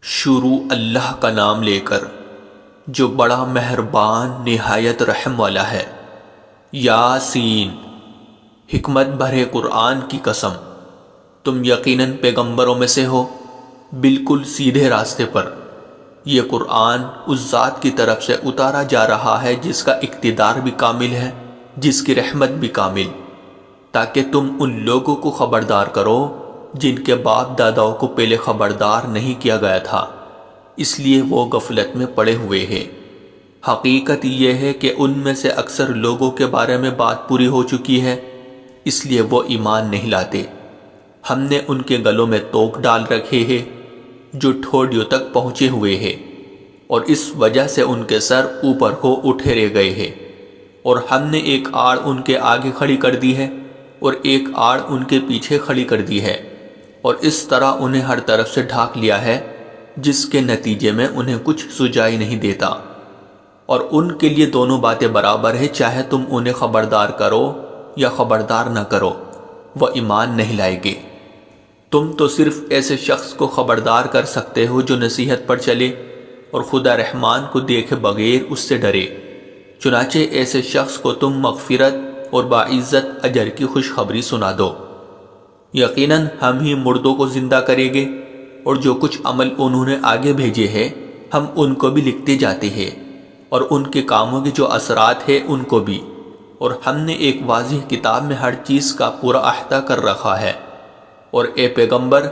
شروع اللہ کا نام لے کر جو بڑا مہربان نہایت رحم والا ہے۔ یاسین، حکمت بھرے قرآن کی قسم، تم یقیناً پیغمبروں میں سے ہو، بالکل سیدھے راستے پر۔ یہ قرآن اس ذات کی طرف سے اتارا جا رہا ہے جس کا اقتدار بھی کامل ہے، جس کی رحمت بھی کامل، تاکہ تم ان لوگوں کو خبردار کرو جن کے باپ داداؤں کو پہلے خبردار نہیں کیا گیا تھا، اس لیے وہ غفلت میں پڑے ہوئے ہیں۔ حقیقت یہ ہے کہ ان میں سے اکثر لوگوں کے بارے میں بات پوری ہو چکی ہے، اس لیے وہ ایمان نہیں لاتے۔ ہم نے ان کے گلوں میں توق ڈال رکھے ہیں جو ٹھوڑیوں تک پہنچے ہوئے ہیں، اور اس وجہ سے ان کے سر اوپر کو اٹھے رہ گئے ہیں، اور ہم نے ایک آڑ ان کے آگے کھڑی کر دی ہے اور ایک آڑ ان کے پیچھے کھڑی کر دی ہے، اور اس طرح انہیں ہر طرف سے ڈھانک لیا ہے، جس کے نتیجے میں انہیں کچھ سجائی نہیں دیتا۔ اور ان کے لیے دونوں باتیں برابر ہیں، چاہے تم انہیں خبردار کرو یا خبردار نہ کرو، وہ ایمان نہیں لائیں گے۔ تم تو صرف ایسے شخص کو خبردار کر سکتے ہو جو نصیحت پر چلے اور خدا رحمان کو دیکھے بغیر اس سے ڈرے۔ چنانچہ ایسے شخص کو تم مغفرت اور باعزت اجر کی خوشخبری سنا دو۔ یقیناً ہم ہی مردوں کو زندہ کریں گے، اور جو کچھ عمل انہوں نے آگے بھیجے ہیں ہم ان کو بھی لکھتے جاتے ہیں، اور ان کے کاموں کے جو اثرات ہیں ان کو بھی، اور ہم نے ایک واضح کتاب میں ہر چیز کا پورا احاطہ کر رکھا ہے۔ اور اے پیغمبر،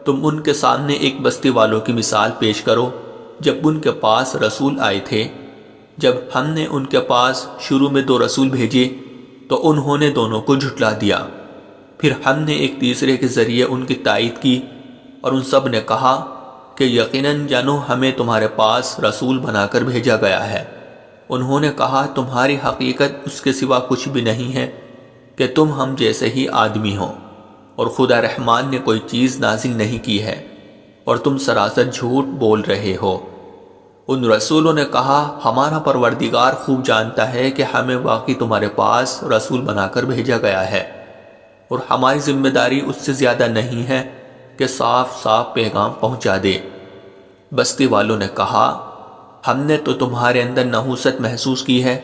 تم ان کے سامنے ایک بستی والوں کی مثال پیش کرو جب ان کے پاس رسول آئے تھے۔ جب ہم نے ان کے پاس شروع میں 2 رسول بھیجے تو انہوں نے دونوں کو جھٹلا دیا، پھر ہم نے ایک تیسرے کے ذریعے ان کی تائید کی، اور ان سب نے کہا کہ یقیناً جانو ہمیں تمہارے پاس رسول بنا کر بھیجا گیا ہے۔ انہوں نے کہا تمہاری حقیقت اس کے سوا کچھ بھی نہیں ہے کہ تم ہم جیسے ہی آدمی ہو، اور خدا رحمان نے کوئی چیز نازل نہیں کی ہے، اور تم سراسر جھوٹ بول رہے ہو۔ ان رسولوں نے کہا ہمارا پروردگار خوب جانتا ہے کہ ہمیں واقعی تمہارے پاس رسول بنا کر بھیجا گیا ہے، اور ہماری ذمہ داری اس سے زیادہ نہیں ہے کہ صاف صاف پیغام پہنچا دے۔ بستی والوں نے کہا ہم نے تو تمہارے اندر نحوست محسوس کی ہے،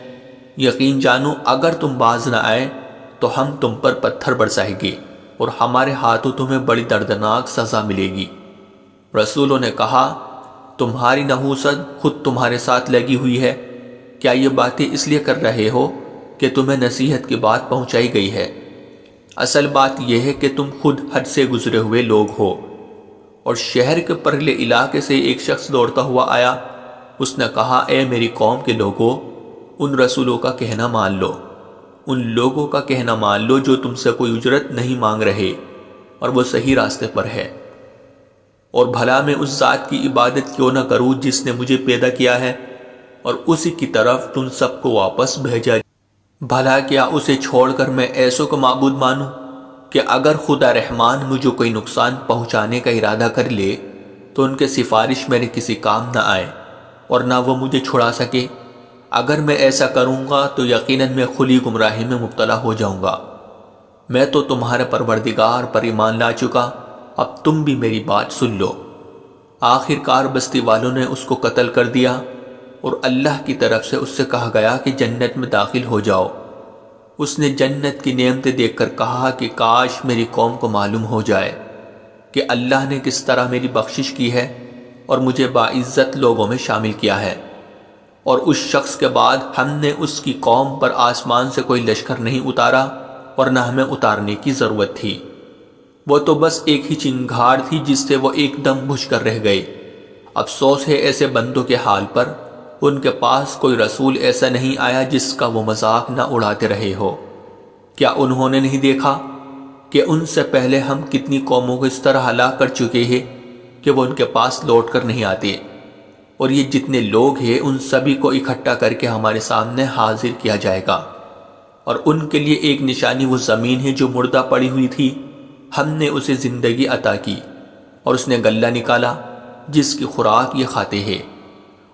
یقین جانو اگر تم باز نہ آئے تو ہم تم پر پتھر برسائیں گے، اور ہمارے ہاتھوں تمہیں بڑی دردناک سزا ملے گی۔ رسولوں نے کہا تمہاری نحوست خود تمہارے ساتھ لگی ہوئی ہے، کیا یہ باتیں اس لیے کر رہے ہو کہ تمہیں نصیحت کی بات پہنچائی گئی ہے؟ اصل بات یہ ہے کہ تم خود حد سے گزرے ہوئے لوگ ہو۔ اور شہر کے پرلے علاقے سے ایک شخص دوڑتا ہوا آیا، اس نے کہا اے میری قوم کے لوگوں، ان رسولوں کا کہنا مان لو، ان لوگوں کا کہنا مان لو جو تم سے کوئی اجرت نہیں مانگ رہے اور وہ صحیح راستے پر ہے۔ اور بھلا میں اس ذات کی عبادت کیوں نہ کروں جس نے مجھے پیدا کیا ہے اور اسی کی طرف تم سب کو واپس بھیجا۔ بھلا کیا اسے چھوڑ کر میں ایسوں کو معبود مانوں کہ اگر خدا رحمان مجھے کوئی نقصان پہنچانے کا ارادہ کر لے تو ان کے سفارش میرے کسی کام نہ آئے اور نہ وہ مجھے چھڑا سکے؟ اگر میں ایسا کروں گا تو یقیناً میں کھلی گمراہی میں مبتلا ہو جاؤں گا۔ میں تو تمہارے پروردگار پر ایمان لا چکا، اب تم بھی میری بات سن لو۔ آخر کار بستی والوں نے اس کو قتل کر دیا، اور اللہ کی طرف سے اس سے کہا گیا کہ جنت میں داخل ہو جاؤ۔ اس نے جنت کی نعمتیں دیکھ کر کہا کہ کاش میری قوم کو معلوم ہو جائے کہ اللہ نے کس طرح میری بخشش کی ہے اور مجھے باعزت لوگوں میں شامل کیا ہے۔ اور اس شخص کے بعد ہم نے اس کی قوم پر آسمان سے کوئی لشکر نہیں اتارا، اور نہ ہمیں اتارنے کی ضرورت تھی۔ وہ تو بس ایک ہی چنگھاڑ تھی جس سے وہ ایک دم بجھ کر رہ گئے۔ افسوس ہے ایسے بندوں کے حال پر، ان کے پاس کوئی رسول ایسا نہیں آیا جس کا وہ مذاق نہ اڑاتے رہے ہو۔ کیا انہوں نے نہیں دیکھا کہ ان سے پہلے ہم کتنی قوموں کو اس طرح ہلاک کر چکے ہیں کہ وہ ان کے پاس لوٹ کر نہیں آتے؟ اور یہ جتنے لوگ ہیں ان سبھی کو اکٹھا کر کے ہمارے سامنے حاضر کیا جائے گا، اور ان کے لیے ایک نشانی وہ زمین ہے جو مردہ پڑی ہوئی تھی، ہم نے اسے زندگی عطا کی، اور اس نے غلہ نکالا جس کی خوراک یہ کھاتے ہیں،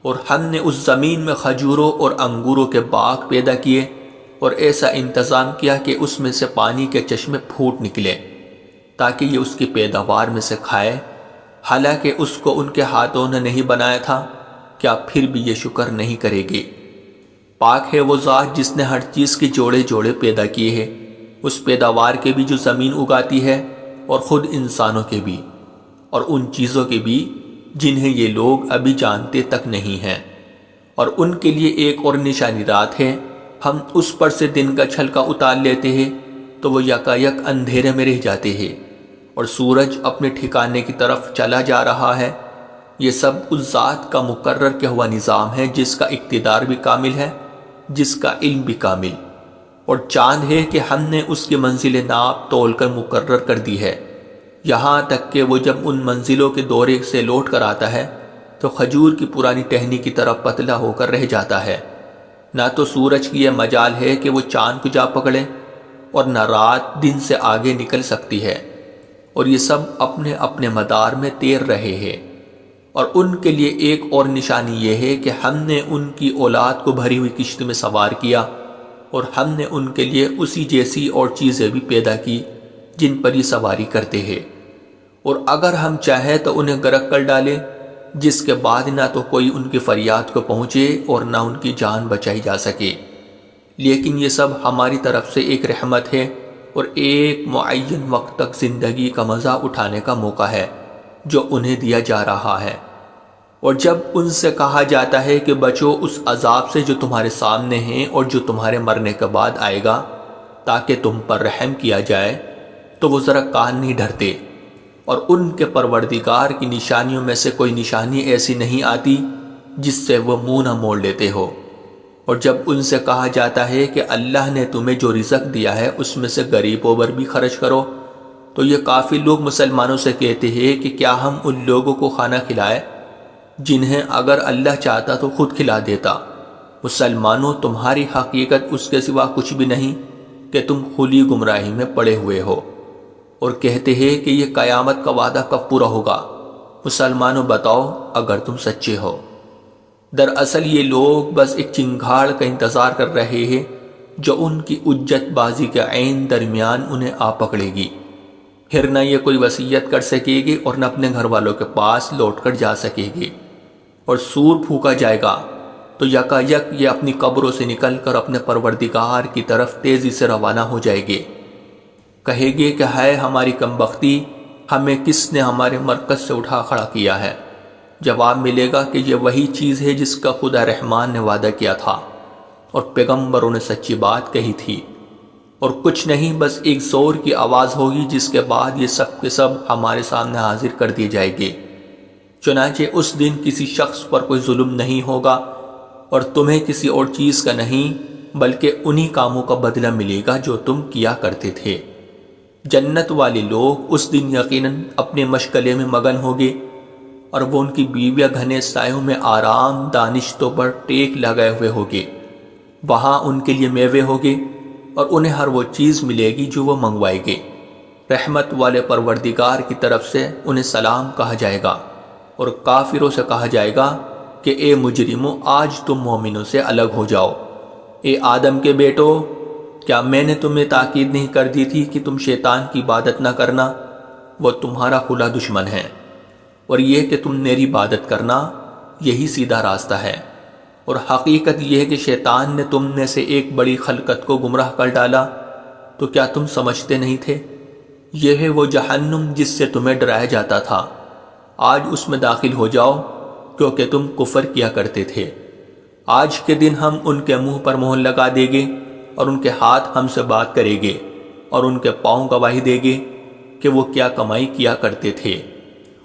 اور ہم نے اس زمین میں کھجوروں اور انگوروں کے باغ پیدا کیے، اور ایسا انتظام کیا کہ اس میں سے پانی کے چشمے پھوٹ نکلے تاکہ یہ اس کی پیداوار میں سے کھائے، حالانکہ اس کو ان کے ہاتھوں نے نہیں بنایا تھا، کیا پھر بھی یہ شکر نہیں کرے گے؟ پاک ہے وہ ذات جس نے ہر چیز کے جوڑے جوڑے پیدا کیے ہیں، اس پیداوار کے بھی جو زمین اگاتی ہے اور خود انسانوں کے بھی، اور ان چیزوں کے بھی جنہیں یہ لوگ ابھی جانتے تک نہیں ہیں۔ اور ان کے لیے ایک اور نشانی رات ہے، ہم اس پر سے دن کا چھلکا اتار لیتے ہیں تو وہ یکا یک اندھیرے میں رہ جاتے ہیں، اور سورج اپنے ٹھکانے کی طرف چلا جا رہا ہے۔ یہ سب اس ذات کا مقرر کیا ہوا نظام ہے جس کا اقتدار بھی کامل ہے، جس کا علم بھی کامل۔ اور چاند ہے کہ ہم نے اس کی منزل ناپ تول کر مقرر کر دی ہے، یہاں تک کہ وہ جب ان منزلوں کے دورے سے لوٹ کر آتا ہے تو کھجور کی پرانی ٹہنی کی طرح پتلا ہو کر رہ جاتا ہے۔ نہ تو سورج کی یہ مجال ہے کہ وہ چاند کو جا پکڑے، اور نہ رات دن سے آگے نکل سکتی ہے، اور یہ سب اپنے اپنے مدار میں تیر رہے ہیں۔ اور ان کے لیے ایک اور نشانی یہ ہے کہ ہم نے ان کی اولاد کو بھری ہوئی کشتی میں سوار کیا، اور ہم نے ان کے لیے اسی جیسی اور چیزیں بھی پیدا کی جن پر یہ سواری کرتے ہیں، اور اگر ہم چاہیں تو انہیں غرق کر ڈالیں، جس کے بعد نہ تو کوئی ان کی فریاد کو پہنچے اور نہ ان کی جان بچائی جا سکے۔ لیکن یہ سب ہماری طرف سے ایک رحمت ہے اور ایک معین وقت تک زندگی کا مزہ اٹھانے کا موقع ہے جو انہیں دیا جا رہا ہے۔ اور جب ان سے کہا جاتا ہے کہ بچو اس عذاب سے جو تمہارے سامنے ہیں اور جو تمہارے مرنے کے بعد آئے گا تاکہ تم پر رحم کیا جائے، تو وہ ذرا کان نہیں دھرتے، اور ان کے پروردگار کی نشانیوں میں سے کوئی نشانی ایسی نہیں آتی جس سے وہ منہ نہ موڑ لیتے ہو۔ اور جب ان سے کہا جاتا ہے کہ اللہ نے تمہیں جو رزق دیا ہے اس میں سے غریبوں پر بھی خرچ کرو، تو یہ کافی لوگ مسلمانوں سے کہتے ہیں کہ کیا ہم ان لوگوں کو کھانا کھلائے جنہیں اگر اللہ چاہتا تو خود کھلا دیتا۔ مسلمانوں، تمہاری حقیقت اس کے سوا کچھ بھی نہیں کہ تم کھلی گمراہی میں پڑے ہوئے ہو۔ اور کہتے ہیں کہ یہ قیامت کا وعدہ کب پورا ہوگا؟ مسلمانوں بتاؤ اگر تم سچے ہو۔ دراصل یہ لوگ بس ایک چنگھاڑ کا انتظار کر رہے ہیں جو ان کی اجت بازی کے عین درمیان انہیں آ پکڑے گی۔ پھر نہ یہ کوئی وصیت کر سکے گی اور نہ اپنے گھر والوں کے پاس لوٹ کر جا سکے گی۔ اور سور پھونکا جائے گا تو یکا یک یہ اپنی قبروں سے نکل کر اپنے پروردگار کی طرف تیزی سے روانہ ہو جائے گے۔ کہے گے کہ ہے ہماری کمبختی، ہمیں کس نے ہمارے مرکز سے اٹھا کھڑا کیا ہے؟ جواب ملے گا کہ یہ وہی چیز ہے جس کا خدا رحمان نے وعدہ کیا تھا اور پیغمبروں نے سچی بات کہی تھی، اور کچھ نہیں، بس ایک زور کی آواز ہوگی جس کے بعد یہ سب کے سب ہمارے سامنے حاضر کر دیے جائیں گے۔ چنانچہ اس دن کسی شخص پر کوئی ظلم نہیں ہوگا اور تمہیں کسی اور چیز کا نہیں بلکہ انہی کاموں کا بدلہ ملے گا جو تم کیا کرتے تھے۔ جنت والے لوگ اس دن یقیناً اپنے مشغلے میں مگن ہوگے، اور وہ ان کی بیویاں گھنے سایوں میں آرام دانشتوں پر ٹیک لگائے ہوئے ہوگے۔ وہاں ان کے لیے میوے ہوگے اور انہیں ہر وہ چیز ملے گی جو وہ منگوائے گے۔ رحمت والے پروردگار کی طرف سے انہیں سلام کہا جائے گا، اور کافروں سے کہا جائے گا کہ اے مجرموں، آج تم مومنوں سے الگ ہو جاؤ۔ اے آدم کے بیٹو، کیا میں نے تمہیں تاکید نہیں کر دی تھی کہ تم شیطان کی عبادت نہ کرنا؟ وہ تمہارا کھلا دشمن ہے، اور یہ کہ تم میری عبادت کرنا، یہی سیدھا راستہ ہے۔ اور حقیقت یہ ہے کہ شیطان نے تم میں سے ایک بڑی خلقت کو گمراہ کر ڈالا، تو کیا تم سمجھتے نہیں تھے؟ یہ ہے وہ جہنم جس سے تمہیں ڈرایا جاتا تھا، آج اس میں داخل ہو جاؤ کیونکہ تم کفر کیا کرتے تھے۔ آج کے دن ہم ان کے منہ پر مہر لگا دیں گے، اور ان کے ہاتھ ہم سے بات کریں گے، اور ان کے پاؤں گواہی دیں گے کہ وہ کیا کمائی کیا کرتے تھے۔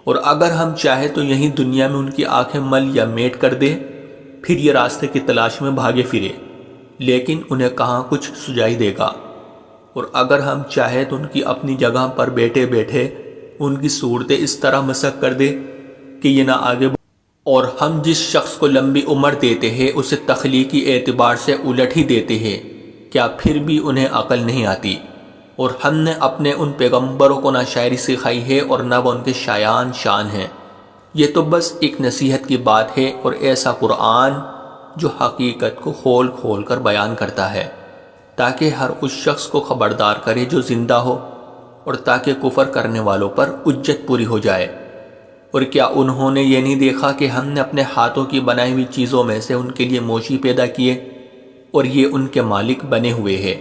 اور اگر ہم چاہیں تو یہیں دنیا میں ان کی آنکھیں مل یا میٹ کر دے، پھر یہ راستے کی تلاش میں بھاگے پھرے، لیکن انہیں کہاں کچھ سجائی دے گا۔ اور اگر ہم چاہیں تو ان کی اپنی جگہ پر بیٹھے بیٹھے ان کی صورتیں اس طرح مسخ کر دے کہ یہ نہ آگے اور ہم جس شخص کو لمبی عمر دیتے ہیں اسے تخلیقی اعتبار سے الٹ ہی دیتے ہیں، کیا پھر بھی انہیں عقل نہیں آتی؟ اور ہم نے اپنے ان پیغمبروں کو نہ شاعری سکھائی ہے اور نہ وہ ان کے شایان شان ہیں۔ یہ تو بس ایک نصیحت کی بات ہے، اور ایسا قرآن جو حقیقت کو کھول کھول کر بیان کرتا ہے تاکہ ہر اس شخص کو خبردار کرے جو زندہ ہو، اور تاکہ کفر کرنے والوں پر حجت پوری ہو جائے۔ اور کیا انہوں نے یہ نہیں دیکھا کہ ہم نے اپنے ہاتھوں کی بنائی ہوئی چیزوں میں سے ان کے لیے مویشی پیدا کیے اور یہ ان کے مالک بنے ہوئے ہیں،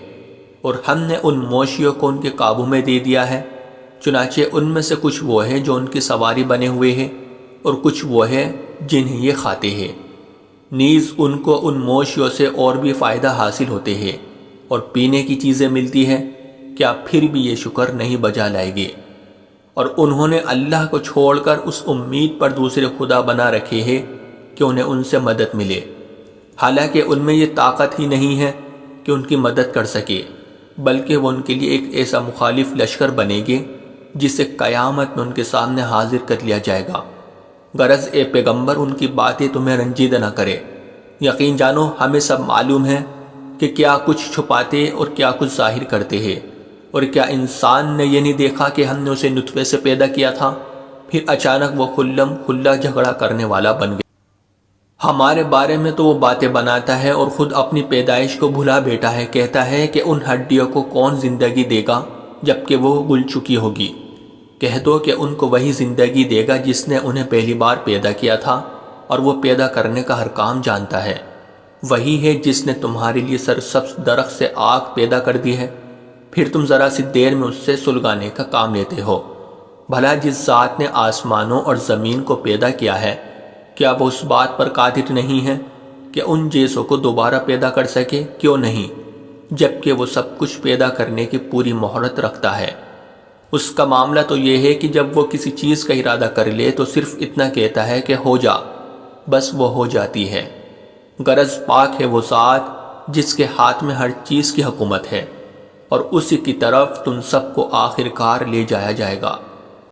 اور ہم نے ان مویشیوں کو ان کے قابو میں دے دیا ہے، چنانچہ ان میں سے کچھ وہ ہیں جو ان کی سواری بنے ہوئے ہیں اور کچھ وہ ہیں جنہیں یہ کھاتے ہیں۔ نیز ان کو ان مویشیوں سے اور بھی فائدہ حاصل ہوتے ہیں اور پینے کی چیزیں ملتی ہیں، کیا پھر بھی یہ شکر نہیں بجا لائے گے؟ اور انہوں نے اللہ کو چھوڑ کر اس امید پر دوسرے خدا بنا رکھے ہیں کہ انہیں ان سے مدد ملے، حالانکہ ان میں یہ طاقت ہی نہیں ہے کہ ان کی مدد کر سکے، بلکہ وہ ان کے لیے ایک ایسا مخالف لشکر بنے گے جسے قیامت میں ان کے سامنے حاضر کر لیا جائے گا۔ غرض اے پیغمبر ان کی باتیں تمہیں رنجیدہ نہ کرے، یقین جانو ہمیں سب معلوم ہے کہ کیا کچھ چھپاتے اور کیا کچھ ظاہر کرتے ہیں۔ اور کیا انسان نے یہ نہیں دیکھا کہ ہم نے اسے نطفے سے پیدا کیا تھا، پھر اچانک وہ خلم کھلا جھگڑا کرنے والا بن گیا؟ ہمارے بارے میں تو وہ باتیں بناتا ہے اور خود اپنی پیدائش کو بھلا بیٹھا ہے، کہتا ہے کہ ان ہڈیوں کو کون زندگی دے گا جبکہ وہ گل چکی ہوگی؟ کہہ دو کہ ان کو وہی زندگی دے گا جس نے انہیں پہلی بار پیدا کیا تھا، اور وہ پیدا کرنے کا ہر کام جانتا ہے۔ وہی ہے جس نے تمہارے لیے سرسبز درخت سے آگ پیدا کر دی ہے، پھر تم ذرا سی دیر میں اس سے سلگانے کا کام لیتے ہو۔ بھلا جس ذات نے آسمانوں اور زمین کو پیدا کیا ہے، کیا وہ اس بات پر قادر نہیں ہے کہ ان جیسوں کو دوبارہ پیدا کر سکے؟ کیوں نہیں، جبکہ وہ سب کچھ پیدا کرنے کی پوری مہارت رکھتا ہے۔ اس کا معاملہ تو یہ ہے کہ جب وہ کسی چیز کا ارادہ کر لے تو صرف اتنا کہتا ہے کہ ہو جا، بس وہ ہو جاتی ہے۔ غرض پاک ہے وہ ذات جس کے ہاتھ میں ہر چیز کی حکومت ہے، اور اسی کی طرف تم سب کو آخر کار لے جایا جائے گا۔